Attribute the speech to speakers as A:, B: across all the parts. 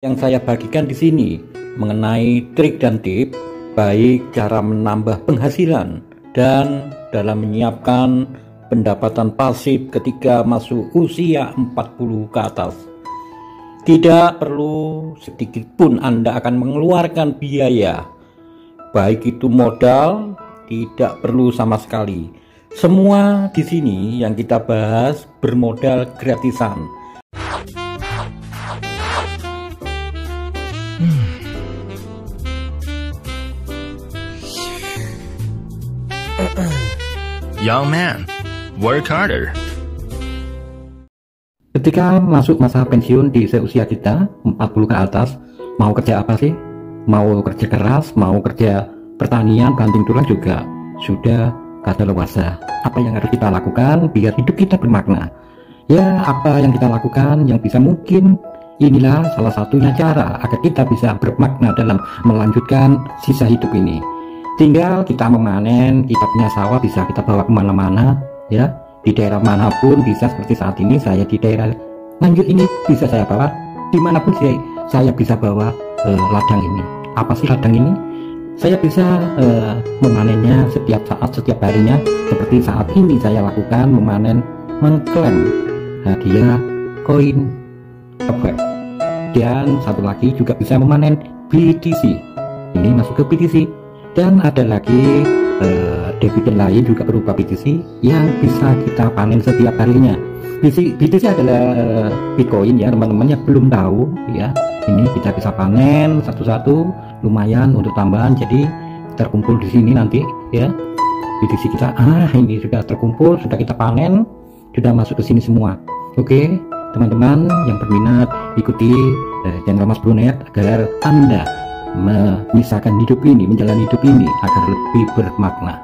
A: Yang saya bagikan di sini mengenai trik dan tips baik cara menambah penghasilan dan dalam menyiapkan pendapatan pasif ketika masuk usia 40 ke atas. Tidak perlu sedikit pun Anda akan mengeluarkan biaya, baik itu modal, tidak perlu sama sekali. Semua di sini yang kita bahas bermodal gratisan.
B: Young man, work harder.
A: Ketika masuk masa pensiun di seusia kita 40 ke atas, mau kerja apa sih? Mau kerja keras, mau kerja pertanian, banting tulang juga sudah kadaluarsa. Apa yang harus kita lakukan biar hidup kita bermakna? Ya, apa yang kita lakukan yang bisa mungkin inilah salah satunya cara agar kita bisa bermakna dalam melanjutkan sisa hidup ini. Tinggal kita memanen, kita punya sawah bisa kita bawa kemana-mana, ya, di daerah manapun bisa. Seperti saat ini saya di daerah Nganjuk ini bisa saya bawa dimanapun saya bisa bawa ladang ini. Apa sih ladang ini? Saya bisa memanennya setiap saat, setiap harinya. Seperti saat ini saya lakukan mengklaim hadiah koin efek. Dan satu lagi juga bisa memanen BTC. Ini masuk ke BTC. Dan ada lagi dividen lain juga berupa BTC yang bisa kita panen setiap harinya. BTC adalah Bitcoin ya teman-teman yang belum tahu ya. Ini kita bisa panen satu-satu, lumayan untuk tambahan. Jadi terkumpul di sini nanti ya. BTC kita ini sudah terkumpul, sudah kita panen, sudah masuk ke sini semua. Oke, teman-teman yang berminat ikuti channel Mas Brunet agar Anda menyisakan hidup ini, menjalani hidup ini agar lebih bermakna.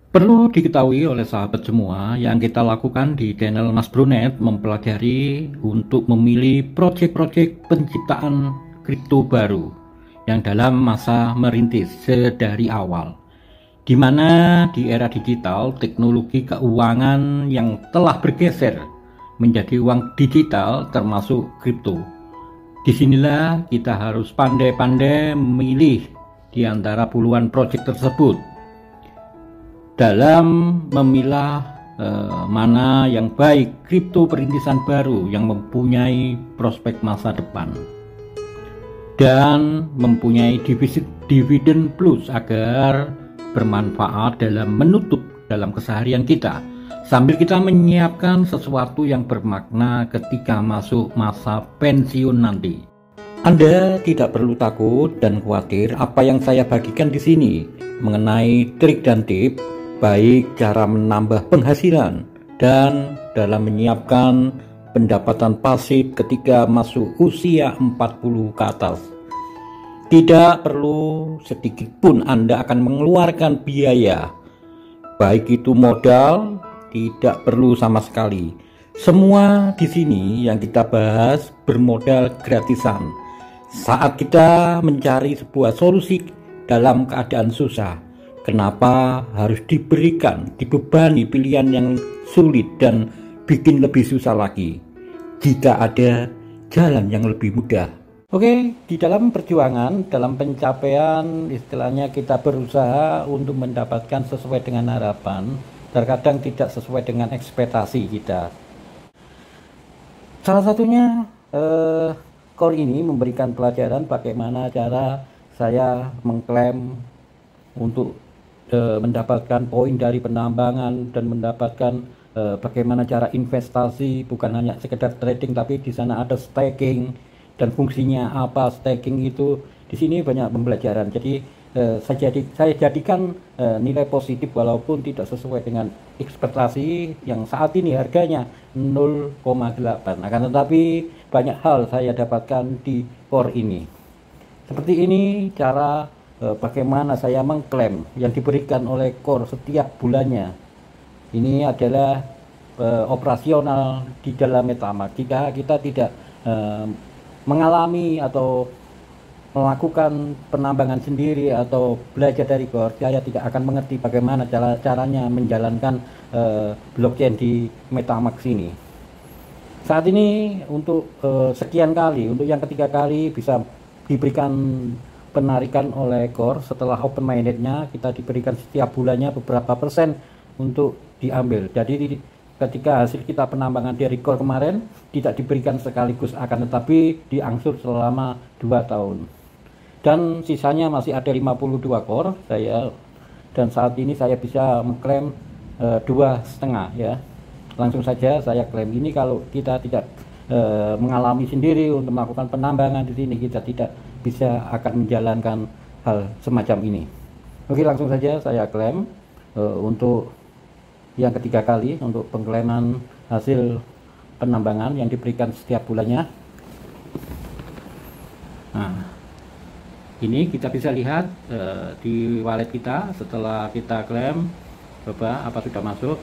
A: Perlu diketahui oleh sahabat semua, yang kita lakukan di channel Mas Brunet mempelajari untuk memilih proyek-proyek penciptaan kripto baru yang dalam masa merintis sedari awal, di mana di era digital teknologi keuangan yang telah bergeser menjadi uang digital termasuk kripto. Disinilah kita harus pandai-pandai memilih di antara puluhan proyek tersebut dalam memilah mana yang baik kripto perintisan baru yang mempunyai prospek masa depan dan mempunyai dividen plus agar bermanfaat dalam menutup dalam keseharian kita, sambil kita menyiapkan sesuatu yang bermakna ketika masuk masa pensiun nanti. Anda tidak perlu takut dan khawatir apa yang saya bagikan di sini mengenai trik dan tips baik cara menambah penghasilan dan dalam menyiapkan pendapatan pasif ketika masuk usia 40 ke atas. Tidak perlu sedikit pun Anda akan mengeluarkan biaya, baik itu modal, tidak perlu sama sekali. Semua di sini yang kita bahas bermodal gratisan. Saat kita mencari sebuah solusi dalam keadaan susah, kenapa harus dibebani pilihan yang sulit dan bikin lebih susah lagi jika ada jalan yang lebih mudah? Oke, di dalam perjuangan, dalam pencapaian, istilahnya kita berusaha untuk mendapatkan sesuai dengan harapan, terkadang tidak sesuai dengan ekspektasi kita. Salah satunya core ini memberikan pelajaran bagaimana cara saya mengklaim untuk mendapatkan poin dari penambangan dan mendapatkan bagaimana cara investasi, bukan hanya sekedar trading tapi di sana ada staking dan fungsinya apa staking itu. Di sini banyak pembelajaran. Jadi saya jadikan nilai positif walaupun tidak sesuai dengan ekspektasi yang saat ini harganya 0,8. Akan tetapi banyak hal saya dapatkan di core ini. Seperti ini cara bagaimana saya mengklaim yang diberikan oleh core setiap bulannya. Ini adalah operasional di dalam MetaMask. Jika kita tidak mengalami atau melakukan penambangan sendiri atau belajar dari core, saya tidak akan mengerti bagaimana caranya menjalankan blockchain di MetaMask ini.
C: Saat ini untuk sekian kali, untuk yang ketiga kali bisa diberikan penarikan oleh core. Setelah open mindednya kita diberikan setiap bulannya beberapa persen untuk diambil. Jadi ketika hasil kita penambangan dari core kemarin tidak diberikan sekaligus, akan tetapi diangsur selama 2 tahun. Dan sisanya masih ada 52 core saya, dan saat ini saya bisa mengklaim 2,5 ya. Langsung saja saya klaim ini. Kalau kita tidak mengalami sendiri untuk melakukan penambangan di sini, kita tidak bisa akan menjalankan hal semacam ini. Oke, langsung saja saya klaim untuk yang ketiga kali untuk pengklaiman hasil penambangan yang diberikan setiap bulannya. Nah, ini kita bisa lihat di wallet kita setelah kita klaim, coba apa sudah masuk.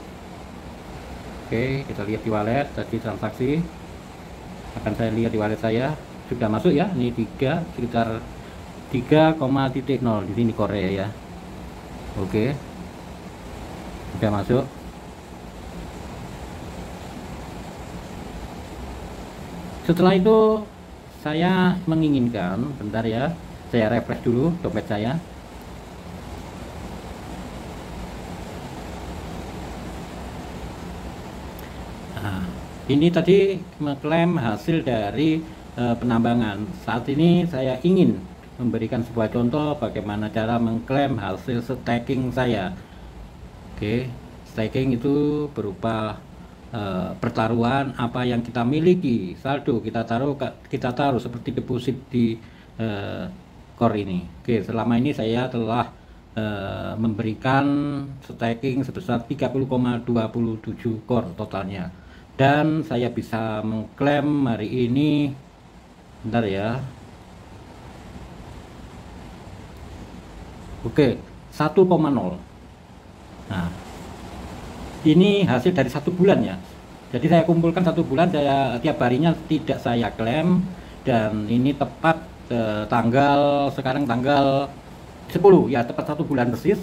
C: Oke, kita lihat di wallet tadi transaksi. Akan saya lihat di wallet saya sudah masuk ya. Ini sekitar 3,0 di sini Korea ya. Oke, sudah masuk. Setelah itu saya menginginkan, bentar ya, saya refresh dulu dompet saya. Nah, ini tadi mengklaim hasil dari penambangan. Saat ini saya ingin memberikan sebuah contoh bagaimana cara mengklaim hasil staking saya. Oke, staking itu berupa pertaruhan apa yang kita miliki, saldo kita taruh seperti deposit di core ini. Oke, selama ini saya telah memberikan staking sebesar 30,27 core totalnya, dan saya bisa mengklaim hari ini, bentar ya. Oke, 1,0. Nah, ini hasil dari 1 bulan ya. Jadi saya kumpulkan 1 bulan, saya tiap harinya tidak saya klaim, dan ini tepat sekarang tanggal 10 ya, tepat 1 bulan persis.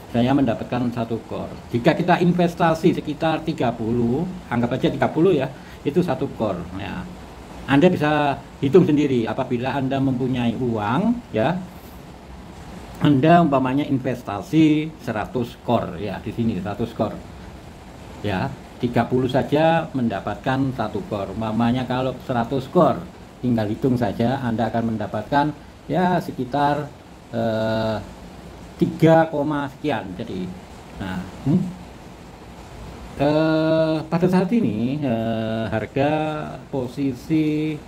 C: Saya mendapatkan 1 core. Jika kita investasi sekitar 30, anggap aja 30 ya, itu 1 core. Ya, Anda bisa hitung sendiri. Apabila Anda mempunyai uang ya, Anda umpamanya investasi 100 core ya, di sini 100 core ya, 30 saja mendapatkan 1 core. Umpamanya kalau 100 core, tinggal hitung saja, Anda akan mendapatkan ya sekitar 3, sekian. Jadi nah, pada saat ini harga posisi,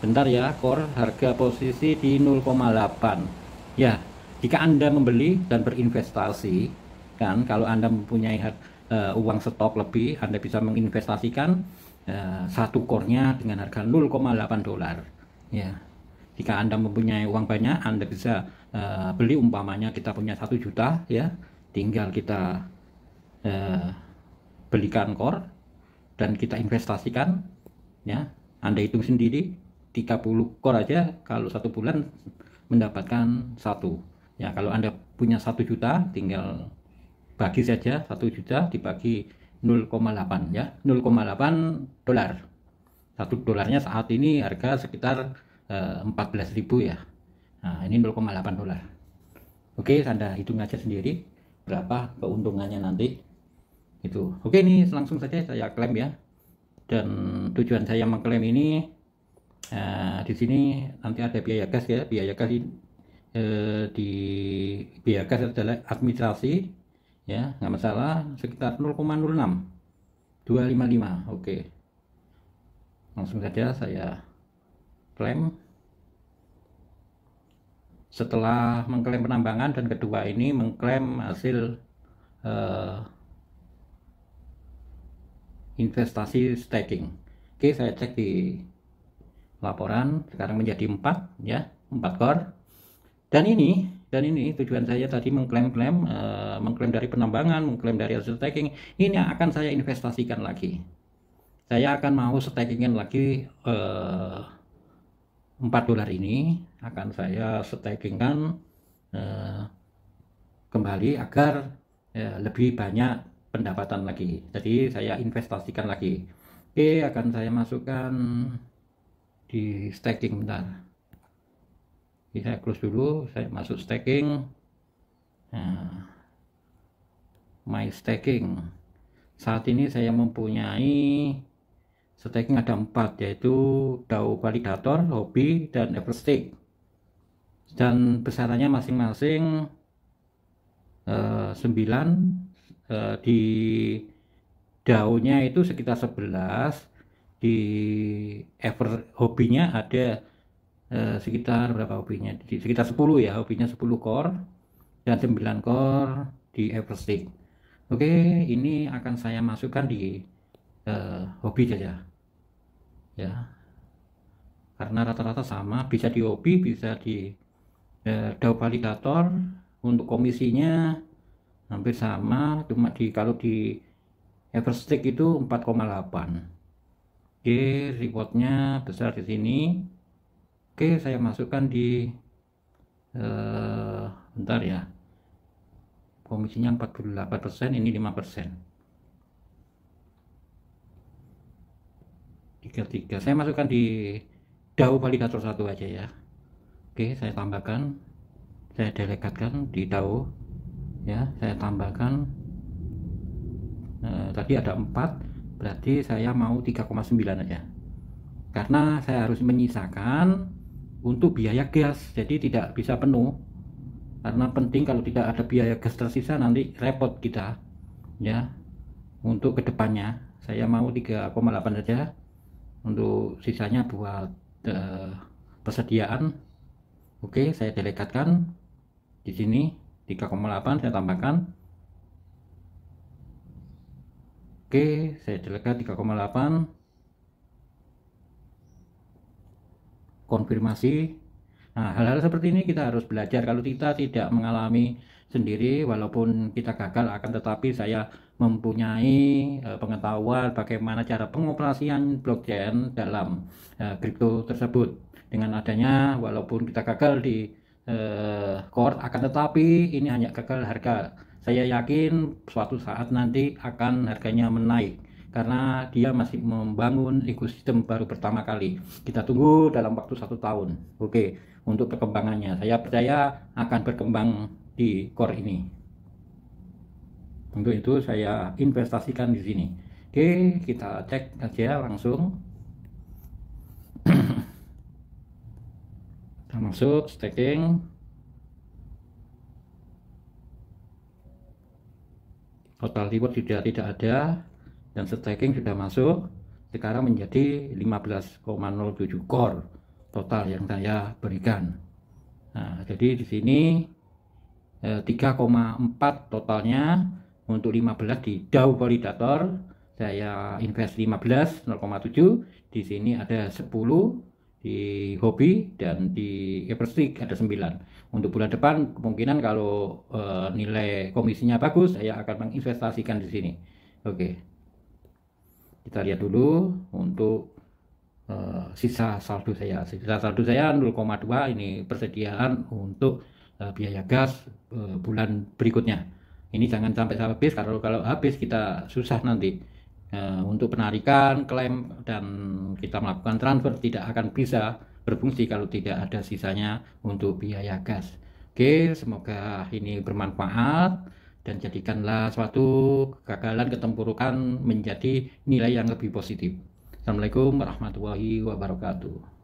C: bentar ya, core harga posisi di 0,8 ya. Jika Anda membeli dan berinvestasi kan, kalau Anda mempunyai uang stok lebih, Anda bisa menginvestasikan 1 core-nya dengan harga 0,8 dolar ya. Jika Anda mempunyai uang banyak, Anda bisa beli, umpamanya kita punya 1 juta ya, tinggal kita belikan core dan kita investasikan ya. Anda hitung sendiri, 30 core aja kalau 1 bulan mendapatkan 1 ya. Kalau Anda punya 1 juta, tinggal bagi saja 1 juta dibagi 0,8 ya, 0,8 dolar. 1 dolarnya saat ini harga sekitar 14.000 ya. Nah, ini 0,8 dolar. Oke, Anda hitung aja sendiri berapa keuntungannya nanti itu. Oke, ini langsung saja saya klaim ya. Dan tujuan saya mengklaim ini, di sini nanti ada biaya gas ya. Biaya gas di biaya gas adalah administrasi ya, nggak masalah, sekitar 0,06 255. Oke, langsung saja saya klaim. Setelah mengklaim penambangan, dan kedua ini mengklaim hasil investasi staking. Oke, saya cek di laporan, sekarang menjadi 4 ya, 4 core. Dan ini tujuan saya tadi mengklaim dari penambangan, mengklaim dari hasil staking. Ini akan saya investasikan lagi. Saya akan mau stakingin lagi 4 dolar ini, akan saya stakingkan kembali agar lebih banyak pendapatan lagi. Jadi saya investasikan lagi. Oke, akan saya masukkan di staking bentar. Oke, saya close dulu, saya masuk staking. Nah, my staking. Saat ini saya mempunyai staking ada 4, yaitu DAO Validator, Hobi, dan Everstake. Dan besarannya masing-masing 9. Di DAO-nya itu sekitar 11, di hobinya ada sekitar berapa hobinya? Sekitar 10 ya, hobinya 10 core dan 9 core di Everstake. Oke, ini akan saya masukkan di hobi saja ya, karena rata-rata sama, bisa di hobi, bisa di DAO Validator. Untuk komisinya hampir sama, cuma kalau di Everstake itu 4,8. Oke, rewardnya besar di sini. Oke, saya masukkan di bentar ya, komisinya 48%, ini 5%. 33. Saya masukkan di DAO Validator 1 aja ya. Oke, saya tambahkan, saya delegatkan di DAO ya, saya tambahkan. Tadi ada 4, berarti saya mau 3,9 aja, karena saya harus menyisakan untuk biaya gas, jadi tidak bisa penuh, karena penting kalau tidak ada biaya gas tersisa nanti repot kita ya. Untuk kedepannya saya mau 3,8 saja, untuk sisanya buat persediaan. Oke, saya delegatkan di sini 3,8, saya tambahkan. Oke, saya delegat 3,8, konfirmasi. Nah, hal-hal seperti ini kita harus belajar. Kalau kita tidak mengalami sendiri, walaupun kita gagal, akan tetapi saya mempunyai pengetahuan bagaimana cara pengoperasian blockchain dalam kripto tersebut. Dengan adanya, walaupun kita gagal di core, akan tetapi ini hanya gagal harga. Saya yakin suatu saat nanti akan harganya menaik, karena dia masih membangun ekosistem baru pertama kali. Kita tunggu dalam waktu 1 tahun. Oke, untuk perkembangannya saya percaya akan berkembang di core ini. Untuk itu saya investasikan di sini. Oke, kita cek aja langsung. Kita masuk staking. Total reward sudah tidak ada, dan staking sudah masuk. Sekarang menjadi 15,07 core total yang saya berikan. Nah, jadi di sini 3,4 totalnya. Untuk 15 di DAO Validator saya invest 15, 0,7. Di sini ada 10 di hobi, dan di Everstake ada 9. Untuk bulan depan kemungkinan kalau nilai komisinya bagus, saya akan menginvestasikan di sini. Oke, kita lihat dulu untuk sisa saldo saya. Sisa saldo saya 0,2, ini persediaan untuk biaya gas bulan berikutnya. Ini jangan sampai habis, kalau habis kita susah nanti untuk penarikan klaim, dan kita melakukan transfer tidak akan bisa berfungsi kalau tidak ada sisanya untuk biaya gas. Oke, semoga ini bermanfaat, dan jadikanlah suatu kegagalan, ketempurukan menjadi nilai yang lebih positif. Assalamualaikum warahmatullahi wabarakatuh.